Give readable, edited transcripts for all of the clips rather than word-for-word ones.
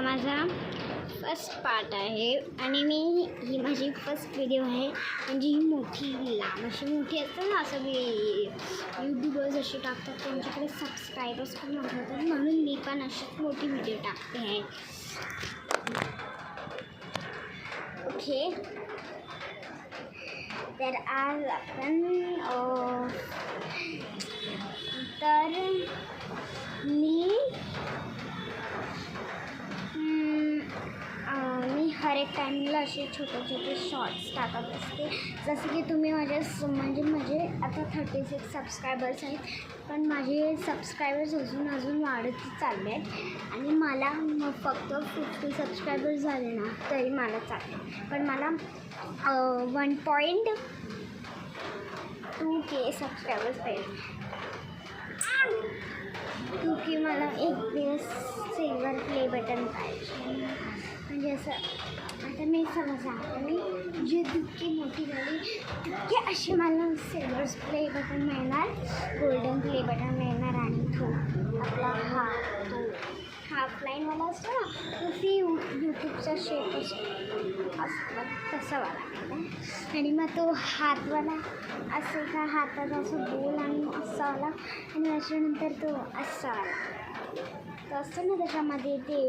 हा माझा first part आहे आणि ही माझी फर्स्ट व्हिडिओ आहे. म्हणजे ही मोठी लांब अशी मोठी असते ना, असं मी यूट्यूबर्स असे टाकतात त्यांच्याकडे सबस्क्रायबर्स पण मोठे होतात, म्हणून मी पण अशीच मोठी व्हिडिओ टाकते आहे. ओके, तर आज आपण मी हर एक टाईमला असे छोटे छोटे शॉर्ट्स टाकत असते. जसं की तुम्ही माझे आता 36 सबस्क्रायबर्स आहेत, पण माझे सबस्क्रायबर्स अजून वाढत चालले आहेत आणि मला फक्त 50 सबस्क्रायबर्स झाले ना तरी मला चालेल. पण मला 1.2K सबस्क्रायबर्स पाहिजे. 2K मला एक दिवस सिल्वर प्ले बटन पाहिजे. म्हणजे असं आता मी समजा मी जी जितकी मोठी झाली तितके असे मला सिल्वर प्ले बटन मिळणार, गोल्डन प्ले बटन मिळणार आणि तो आपला तो हाफ लाईनवाला असतो ना, तशी यूट्यूबचा शेप असतो तसा वाला. आणि मग तो हातवाला असं का हातात असं गोल आणि असावाला, आणि त्याच्यानंतर तो असावाला तो असतो ना, त्याच्यामध्ये ते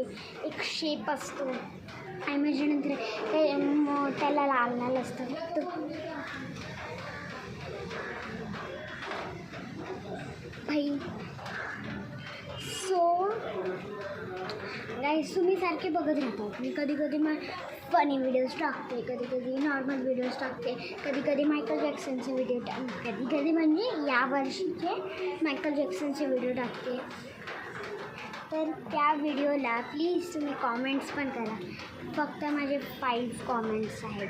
एक शेप असतो आणि माझ्यानंतर ते त्याला लाल असतं तो. सो गाईस, तुम्ही सारखे बघत राहतात. मी कधी फनी व्हिडिओज टाकते, कधी नॉर्मल व्हिडिओज टाकते, कधी मायकल जॅक्सनचे व्हिडिओ टाकते, कधी म्हणजे या वर्षीचे मायकल जॅक्सनचे व्हिडिओ टाकते. तर त्या व्हिडिओला प्लीज तुम्ही कॉमेंट्स पण करा. फक्त माझे 5 कॉमेंट्स आहेत.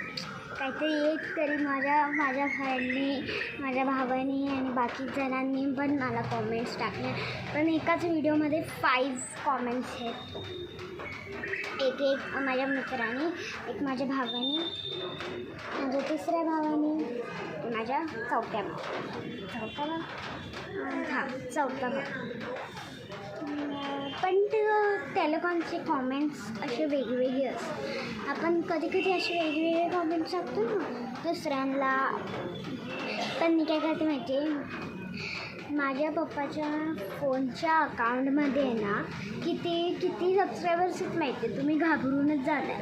काहीतरी एक तरी माझ्या फ्रेंडनी, माझ्या भावानी आणि बाकी जणांनी पण मला कॉमेंट्स टाकले. पण एकाच व्हिडिओमध्ये 5 कॉमेंट्स आहेत. एक माझ्या मित्राने, एक माझ्या भावानी, माझ्या तिसऱ्या भावानी, माझ्या चौथ्या भाव. पण टेलिकॉनचे कॉमेंट्स असे वेगवेगळे असतात. आपण कधी असे वेगवेगळे कॉमेंट्स टाकतो ना दुसऱ्यांना. पण मी काय करते माहिती आहे, माझ्या पप्पाच्या फोनच्या अकाउंटमध्ये आहे ना किती सबस्क्रायबर्स आहेत माहिती आहे. तुम्ही घाबरूनच जाणार.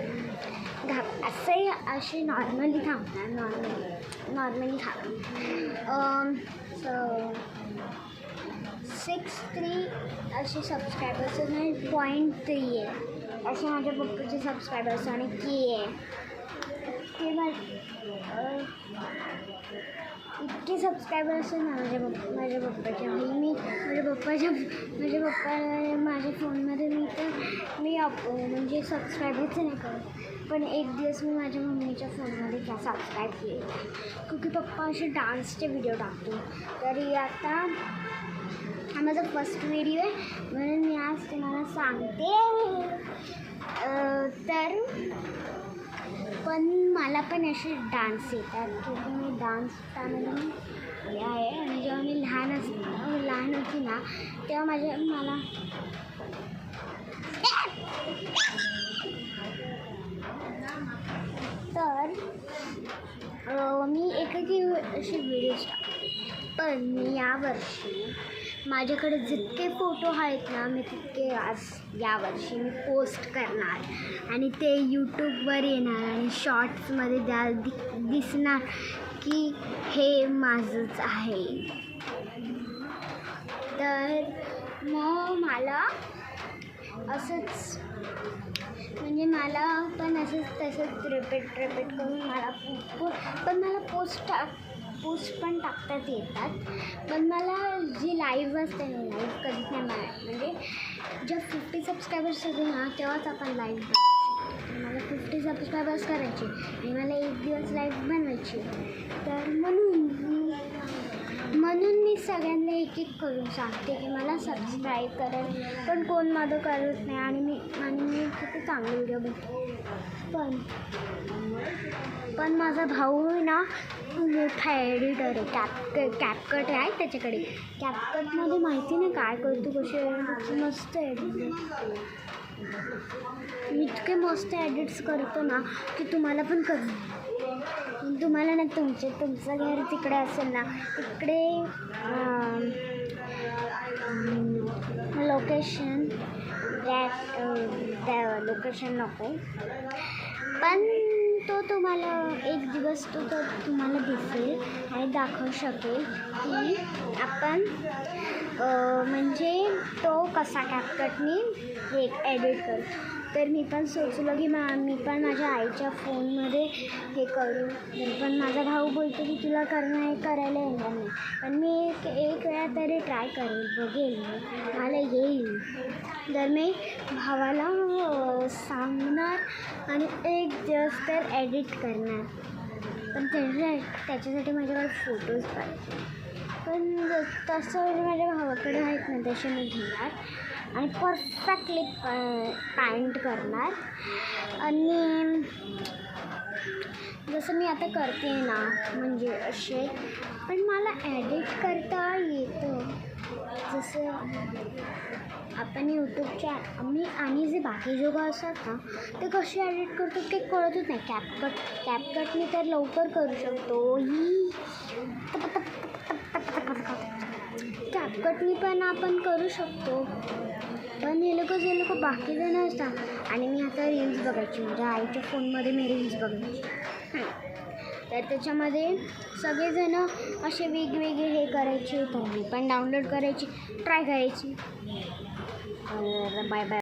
असंही असे नॉर्मली थांबणार. सो 63 असे सबस्क्रायबर्स आणि 0.3 आहे असे माझ्या पप्पाचे सबस्क्रायबर्स आणि K आहे. ते इतके सबस्क्रायबर्स आहेत ना माझ्या पप्पाच्या. माझ्या फोनमध्ये मी म्हणजे सबस्क्राईबच नाही करत. पण एक दिवस मी माझ्या मम्मीच्या फोनमध्ये सबस्क्राईब केले, क्योंकि पप्पा असे डान्सचे व्हिडिओ टाकतो. तरी आता हा माझा फर्स्ट व्हिडिओ आहे, म्हणून मी आज तुम्हाला सांगते. तर पण मला पण असे डान्स येतात, क्योंकि मी डान्स त्यामध्ये आहे. आणि जेव्हा मी लहान होती ना तेव्हा मला तर मी एकाची अशी व्हिडिओज टाकते. पण मी यावर्षी माझ्याकडे जितके फोटो आहेत ना मी तितके यावर्षी मी पोस्ट करणार आणि ते यूट्यूबवर येणार आणि शॉर्ट्समध्ये दिसणार की हे माझंच आहे. तर मग मला असंच म्हणजे मला पण तसंच रिपीट करून मला पोस्ट पण टाकतात येतात. पण मला जी लाईव्ह असते ना, लाईव्ह कधीच नाही म्हणजे जेव्हा 50 सबस्क्रायबर्स होते ना तेव्हाच आपण लाईव्ह मला 50 सबस्क्रायबर्स करायचे आणि मला एक दिवस लाईव्ह बनवायची. तर म्हणून मी सगळ्यांना एक करून सांगते की मला सबस्क्राईब करेल, पण कोण माझं करत नाही. आणि मी खूप चांगले व्हिडिओ बनते. पण माझा भाऊ ना मोठा एडिटर आहे, कॅपकट आहे त्याच्याकडे. कॅपकटमध्ये माहिती नाही काय करतो, कसे मस्त एडिटर. मी इतके मस्त एडिट्स करतो ना की तुम्हाला पण करू. तुम्हाला ना तुमचं घर तिकडे असेल ना, तिकडे लोकेशन लोकेशन नको, पण तो तुम्हाला एक दिवस तो तुम्हाला दिसेल आणि दाखवू शकेल की आपण म्हणजे तो कसा कॅपकटनी हे एडिट करतो. तर मी पण सोचलं की मी पण माझ्या आईच्या फोनमध्ये हे करू. पण माझा भाऊ बोलतो की तुला करायला येणार नाही, पण मी एक वेळा तरी ट्राय करेल, बघेल मला येईल. तर मी भावाला सांगणार आणि एक दिवस तर एडिट करणार. पण त्याच्यासाठी माझ्याकडे फोटोज पाहिजे. पण तसं माझ्या भावाकडे आहेत ना, तसे मी घेणार आणि परफेक्टली पॅन्ट करणार. आणि जसं मी आता करते ना, म्हणजे असे, पण मला एडिट करता येतं. जसं आपण यूट्यूबच्या आणि जे बाकी लोकं असतात ना, ते कसे एडिट करतात ते कळतच नाही. कॅपकटने तर लवकर करू शकतो. कॅपकटनी पण आपण करू शकतो, पण हे लोक बाकी जण असतात. आणि मी आता रील्स बघायची, माझ्या आईच्या फोनमध्ये मी रील्स बघायची. तर त्याच्यामध्ये सगळेजणं असे वेगवेगळे हे करायचे, तर मी पण डाउनलोड करायची, ट्राय करायची. Bye bye.